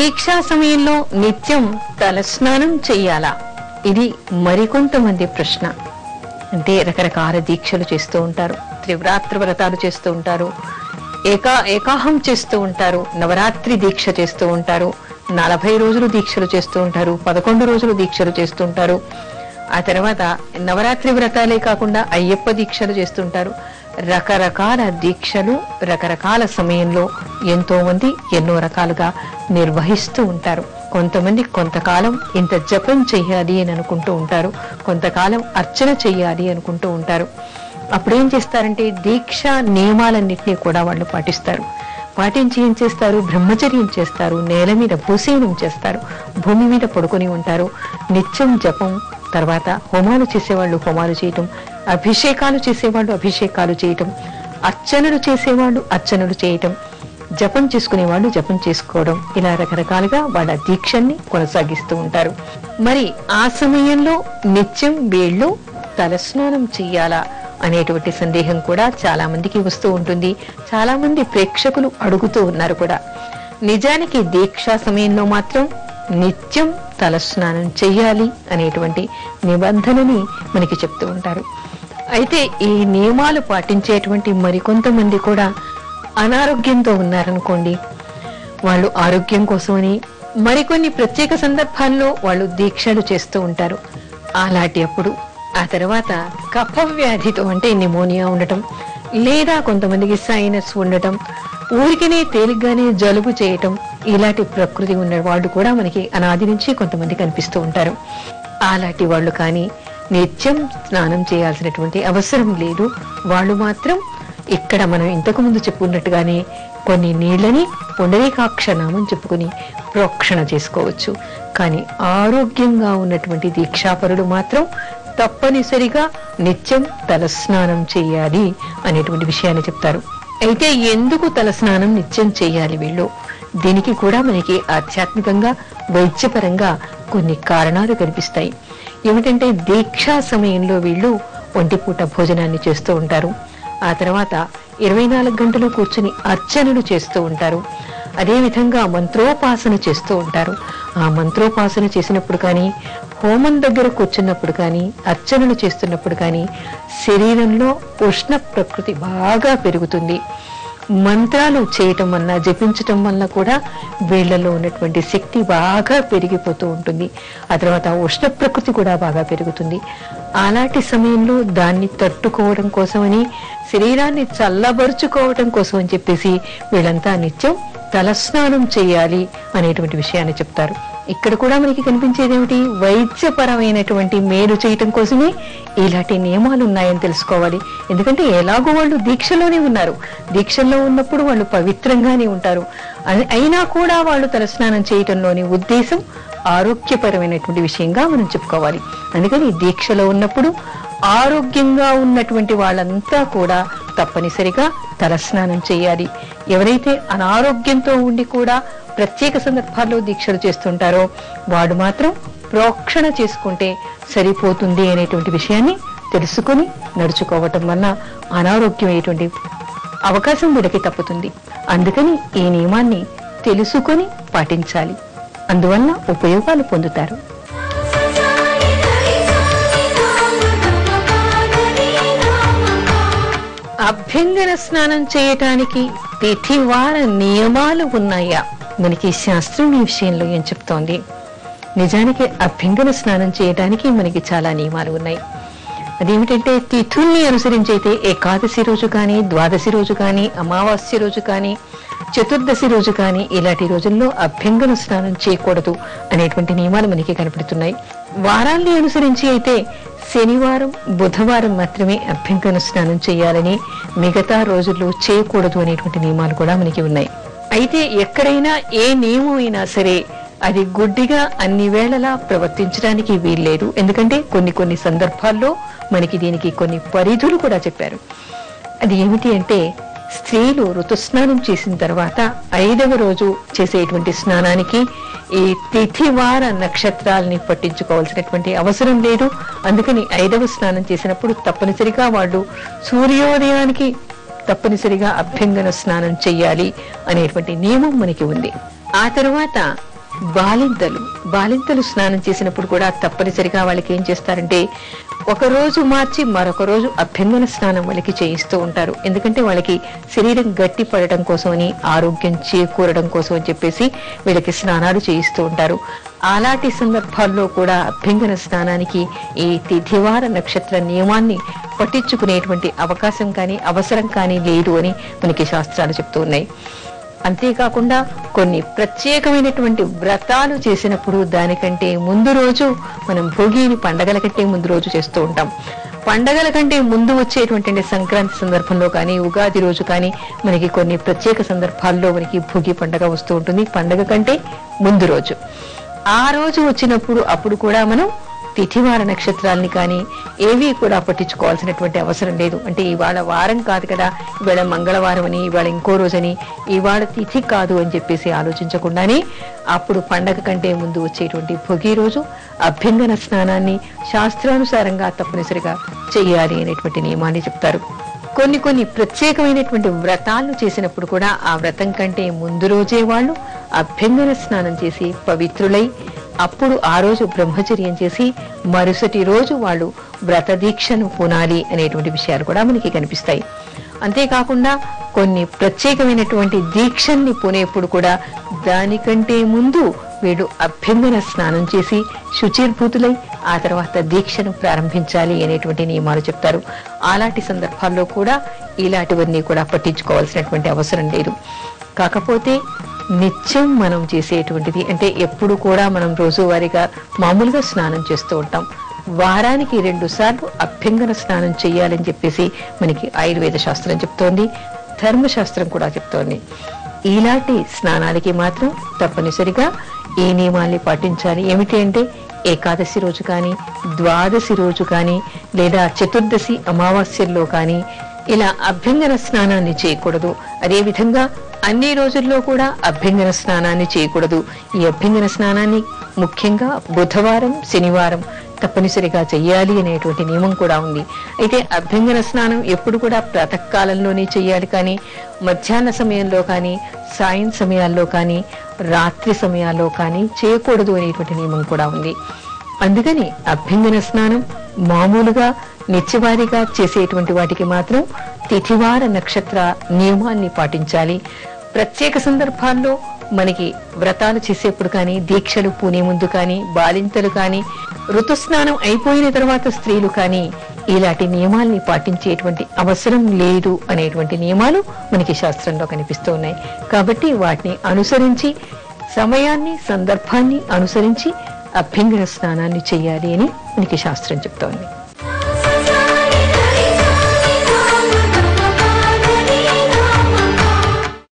దీక్షా సమయంలో నిత్యం తలస్నానం చెయ్యాలా? ఇది మరికొంతమంది ప్రశ్న. అంటే రకరకాల దీక్షలు చేస్తూ ఉంటారు, త్రివ్రాత్ర వ్రతాలు చేస్తూ ఉంటారు, ఏకాహం చేస్తూ ఉంటారు, నవరాత్రి దీక్ష చేస్తూ ఉంటారు, 40 రోజులు దీక్షలు చేస్తూ ఉంటారు, 11 రోజులు దీక్షలు చేస్తూ ఉంటారు. ఆ తర్వాత నవరాత్రి వ్రతాలే కాకుండా అయ్యప్ప దీక్షలు చేస్తుంటారు. రకరకాల దీక్షలు రకరకాల సమయంలో ఎంతో మంది ఎన్నో రకాలుగా నిర్వహిస్తూ ఉంటారు. కొంతమంది కొంతకాలం ఇంత జపం చెయ్యాలి అని అనుకుంటూ ఉంటారు, కొంతకాలం అర్చన చెయ్యాలి అనుకుంటూ ఉంటారు. అప్పుడేం చేస్తారంటే దీక్షా నియమాలన్నింటినీ కూడా వాళ్ళు పాటిస్తారు. పాటించి ఏం చేస్తారు? బ్రహ్మచర్యం చేస్తారు, నేల మీద భూసేనం చేస్తారు, భూమి మీద పడుకొని ఉంటారు, నిత్యం జపం, తర్వాత హోమాలు చేసేవాళ్ళు హోమాలు చేయటం, అభిషేకాలు చేసేవాళ్ళు అభిషేకాలు చేయటం, అర్చనలు చేసేవాళ్ళు అర్చనలు చేయటం, జపం చేసుకునేవాళ్ళు జపం చేసుకోవడం, ఇలా రకరకాలుగా వాళ్ళ దీక్షల్ని కొనసాగిస్తూ ఉంటారు. మరి ఆ సమయంలో నిత్యం వీళ్ళు తలస్నానం చెయ్యాలా అనేటువంటి సందేహం కూడా చాలా మందికి వస్తూ ఉంటుంది. చాలా మంది ప్రేక్షకులు అడుగుతూ ఉన్నారు కూడా. నిజానికి దీక్షా సమయంలో మాత్రం నిత్యం తలస్నానం చెయ్యాలి అనేటువంటి నిబంధనని మనకి చెప్తూ ఉంటారు. అయితే ఈ నియమాలు పాటించేటువంటి మరికొంతమంది కూడా అనారోగ్యంతో ఉన్నారనుకోండి, వాళ్ళు ఆరోగ్యం కోసమని మరికొన్ని ప్రత్యేక సందర్భాల్లో వాళ్ళు దీక్షలు చేస్తూ ఉంటారు. అలాంటి అప్పుడు ఆ తర్వాత కఫ వ్యాధితో అంటే నిమోనియా ఉండటం, లేదా కొంతమందికి సైనస్ ఉండటం, ఊరికనే తేలిగ్గానే జలుబు చేయటం, ఇలాంటి ప్రకృతి ఉన్న వాళ్ళు కూడా మనకి అనాది నుంచి కొంతమంది కనిపిస్తూ ఉంటారు. అలాంటి వాళ్ళు కానీ నిత్యం స్నానం చేయాల్సినటువంటి అవసరం లేదు. వాళ్ళు మాత్రం ఇక్కడ మనం ఇంతకు ముందు చెప్పుకున్నట్టుగానే కొన్ని నీళ్లని పుండరీకాక్ష నామం చెప్పుకుని ప్రోక్షణ చేసుకోవచ్చు. కానీ ఆరోగ్యంగా ఉన్నటువంటి దీక్షాపరులు మాత్రం తప్పనిసరిగా నిత్యం తలస్నానం చేయాలి అనేటువంటి విషయాన్ని చెప్తారు. అయితే ఎందుకు తలస్నానం నిత్యం చేయాలి వీళ్ళు? దీనికి కూడా మనకి ఆధ్యాత్మికంగా వైద్యపరంగా కొన్ని కారణాలు కనిపిస్తాయి. ఏమిటంటే దీక్షా సమయంలో వీళ్ళు ఒంటిపూట భోజనాన్ని చేస్తూ ఉంటారు. ఆ తర్వాత 24 గంటలు కూర్చుని అర్చనలు చేస్తూ ఉంటారు. అదేవిధంగా మంత్రోపాసన చేస్తూ ఉంటారు. ఆ మంత్రోపాసన చేసినప్పుడు కానీ, హోమం దగ్గర కూర్చున్నప్పుడు కానీ, అర్చనలు చేస్తున్నప్పుడు కానీ శరీరంలో ఉష్ణ ప్రకృతి బాగా పెరుగుతుంది. మంత్రాలు చేయటం వల్ల, జపించటం వల్ల కూడా వీళ్లలో ఉన్నటువంటి శక్తి బాగా పెరిగిపోతూ ఉంటుంది. ఆ తర్వాత ఉష్ణ ప్రకృతి కూడా బాగా పెరుగుతుంది. అలాంటి సమయంలో దాన్ని తట్టుకోవడం కోసమని, శరీరాన్ని చల్లబరుచుకోవటం కోసం అని చెప్పేసి వీళ్ళంతా నిత్యం తలస్నానం చేయాలి అనేటువంటి విషయాన్ని చెప్తారు. ఇక్కడ కూడా మనకి కనిపించేది ఏమిటి? వైద్యపరమైనటువంటి మేలు చేయటం కోసమే ఇలాంటి నియమాలు ఉన్నాయని తెలుసుకోవాలి. ఎందుకంటే ఎలాగో వాళ్ళు దీక్షలోనే ఉన్నారు, దీక్షల్లో ఉన్నప్పుడు వాళ్ళు పవిత్రంగానే ఉంటారు. అయినా కూడా వాళ్ళు తలస్నానం చేయటంలోని ఉద్దేశం ఆరోగ్యపరమైనటువంటి విషయంగా మనం చెప్పుకోవాలి. అందుకని దీక్షలో ఉన్నప్పుడు ఆరోగ్యంగా ఉన్నటువంటి వాళ్ళంతా కూడా తప్పనిసరిగా తలస్నానం చేయాలి. ఎవరైతే అనారోగ్యంతో ఉండి కూడా ప్రత్యేక సందర్భాల్లో దీక్షలు చేస్తుంటారో వాడు మాత్రం ప్రోక్షణ చేసుకుంటే సరిపోతుంది అనేటువంటి విషయాన్ని తెలుసుకుని నడుచుకోవటం వల్ల అనారోగ్యం అయ్యేటువంటి అవకాశం వీళ్ళకి తప్పుతుంది. అందుకని ఈ నియమాన్ని తెలుసుకొని పాటించాలి. అందువల్ల ఉపయోగాలు పొందుతారు. అభ్యంగన స్నానం చేయటానికి తిథివార నియమాలు ఉన్నాయా? మనకి శాస్త్రం ఈ విషయంలో ఏం చెప్తోంది? నిజానికి అభ్యంగన స్నానం చేయడానికి మనకి చాలా నియమాలు ఉన్నాయి. అదేమిటంటే తిథుల్ని అనుసరించి అయితే ఏకాదశి రోజు కానీ, ద్వాదశి రోజు కానీ, అమావాస్య రోజు కానీ, చతుర్దశి రోజు కానీ ఇలాంటి రోజుల్లో అభ్యంగన స్నానం చేయకూడదు అనేటువంటి నియమాలు మనకి కనపడుతున్నాయి. వారాల్ని అనుసరించి అయితే శనివారం, బుధవారం మాత్రమే అభ్యంగన స్నానం చేయాలని, మిగతా రోజుల్లో చేయకూడదు అనేటువంటి నియమాలు కూడా మనకి ఉన్నాయి. అయితే ఎక్కడైనా ఏ నియమం అయినా సరే అది గుడ్డిగా అన్ని వేళలా ప్రవర్తించడానికి వీల్లేదు. ఎందుకంటే కొన్ని సందర్భాల్లో మనకి దీనికి కొన్ని పరిధులు కూడా చెప్పారు. అది ఏమిటి అంటే స్త్రీలు ఋతుస్నానం చేసిన తర్వాత 5వ రోజు చేసేటువంటి స్నానానికి ఈ తిథివార నక్షత్రాలని పట్టించుకోవాల్సినటువంటి అవసరం లేదు. అందుకని 5వ స్నానం చేసినప్పుడు తప్పనిసరిగా వాళ్ళు సూర్యోదయానికి తప్పనిసరిగా అభ్యంగన స్నానం చెయ్యాలి అనేటువంటి నియమం మనకి ఉంది. ఆ తర్వాత బాలింతలు స్నానం చేసినప్పుడు కూడా తప్పనిసరిగా వాళ్ళకి ఏం చేస్తారంటే ఒక రోజు మార్చి మరొక రోజు అభ్యంగన స్నానం వాళ్ళకి చేయిస్తూ ఉంటారు. ఎందుకంటే వాళ్ళకి శరీరం గట్టి పడటం కోసమని, ఆరోగ్యం చేకూరడం కోసం అని చెప్పేసి వీళ్ళకి స్నానాలు చేయిస్తూ ఉంటారు. అలాంటి సందర్భాల్లో కూడా అభ్యంగన స్నానానికి ఈ తిథివార నక్షత్ర నియమాన్ని పట్టించుకునేటువంటి అవకాశం కానీ అవసరం కానీ లేదు అని మనకి శాస్త్రాలు చెప్తూ ఉన్నాయి. అంతేకాకుండా కొన్ని ప్రత్యేకమైనటువంటి వ్రతాలు చేసినప్పుడు దానికంటే ముందు రోజు మనం భోగిని పండగల కంటే ముందు రోజు చేస్తూ ఉంటాం. పండగల కంటే ముందు వచ్చేటువంటి సంక్రాంతి సందర్భంలో కానీ, ఉగాది రోజు కానీ మనకి కొన్ని ప్రత్యేక సందర్భాల్లో మనకి భోగి పండగ వస్తూ ఉంటుంది. పండగ కంటే ముందు రోజు, ఆ రోజు వచ్చినప్పుడు అప్పుడు కూడా మనం తిథివార నక్షత్రాలని కానీ ఏవి కూడా పట్టించుకోవాల్సినటువంటి అవసరం లేదు. అంటే ఇవాళ వారం కాదు కదా, ఇవాళ మంగళవారం అని, ఇవాళ ఇంకో రోజని, ఇవాళ తిథి కాదు అని చెప్పేసి ఆలోచించకుండానే అప్పుడు పండగ కంటే ముందు వచ్చేటువంటి భోగి రోజు అభ్యంగన స్నానాన్ని శాస్త్రానుసారంగా తప్పనిసరిగా చెయ్యాలి అనేటువంటి నియమాన్ని చెప్తారు. కొన్ని ప్రత్యేకమైనటువంటి వ్రతాలను చేసినప్పుడు కూడా ఆ వ్రతం కంటే ముందు రోజే వాళ్ళు అభ్యంగన స్నానం చేసి పవిత్రులై అప్పుడు ఆ రోజు బ్రహ్మచర్యం చేసి మరుసటి రోజు వాళ్ళు వ్రత దీక్షను పూనాలి అనేటువంటి విషయాలు కూడా మనకి కనిపిస్తాయి. అంతేకాకుండా కొన్ని ప్రత్యేకమైనటువంటి దీక్షల్ని పూనేప్పుడు కూడా దానికంటే ముందు వీడు అభ్యంగన స్నానం చేసి శుచిర్భూతులై ఆ తర్వాత దీక్షను ప్రారంభించాలి అనేటువంటి నియమాలు చెప్తారు. అలాంటి సందర్భాల్లో కూడా ఇలాంటివన్నీ కూడా పట్టించుకోవాల్సినటువంటి అవసరం లేదు. కాకపోతే నిత్యం మనం చేసేటువంటిది అంటే ఎప్పుడు కూడా మనం రోజువారీగా మామూలుగా స్నానం చేస్తూ ఉంటాం. వారానికి 2 సార్లు అభ్యంగన స్నానం చేయాలని చెప్పేసి మనకి ఆయుర్వేద శాస్త్రం చెప్తోంది, ధర్మశాస్త్రం కూడా చెప్తోంది. ఇలాంటి స్నానాలకి మాత్రం తప్పనిసరిగా ఈ నియమాల్ని పాటించాలి. ఏమిటి అంటే ఏకాదశి రోజు కానీ, ద్వాదశి రోజు కానీ, లేదా చతుర్దశి అమావాస్యల్లో కానీ ఇలా అభ్యంగన స్నానాన్ని చేయకూడదు. అదేవిధంగా అన్ని రోజుల్లో కూడా అభ్యంగన స్నానాన్ని చేయకూడదు. ఈ అభ్యంగన స్నానాన్ని ముఖ్యంగా బుధవారం, శనివారం తప్పనిసరిగా చెయ్యాలి అనేటువంటి నియమం కూడా ఉంది. అయితే అభ్యంగన స్నానం ఎప్పుడు కూడా ప్రాతకాలంలోనే చెయ్యాలి కానీ మధ్యాహ్న సమయంలో కానీ, సాయం సమయాల్లో కానీ, రాత్రి సమయాల్లో కానీ చేయకూడదు అనేటువంటి నియమం కూడా ఉంది. అందుకని అభ్యంగన స్నానం మామూలుగా నిత్యవారీగా చేసేటువంటి వాటికి మాత్రం తిథివార నక్షత్ర నియమాన్ని పాటించాలి. ప్రత్యేక సందర్భాల్లో మనకి వ్రతాలు చేసేప్పుడు కానీ, దీక్షలు పూనే ముందు కానీ, బాలింతలు కానీ, ఋతుస్నానం అయిపోయిన తర్వాత స్త్రీలు కానీ ఇలాంటి నియమాల్ని పాటించేటువంటి అవసరం లేదు అనేటువంటి నియమాలు మనకి శాస్త్రంలో కనిపిస్తూ ఉన్నాయి. కాబట్టి వాటిని అనుసరించి సమయాన్ని, సందర్భాన్ని అనుసరించి అభ్యంగన స్నానాన్ని చేయాలి అని మనకి శాస్త్రం చెప్తోంది.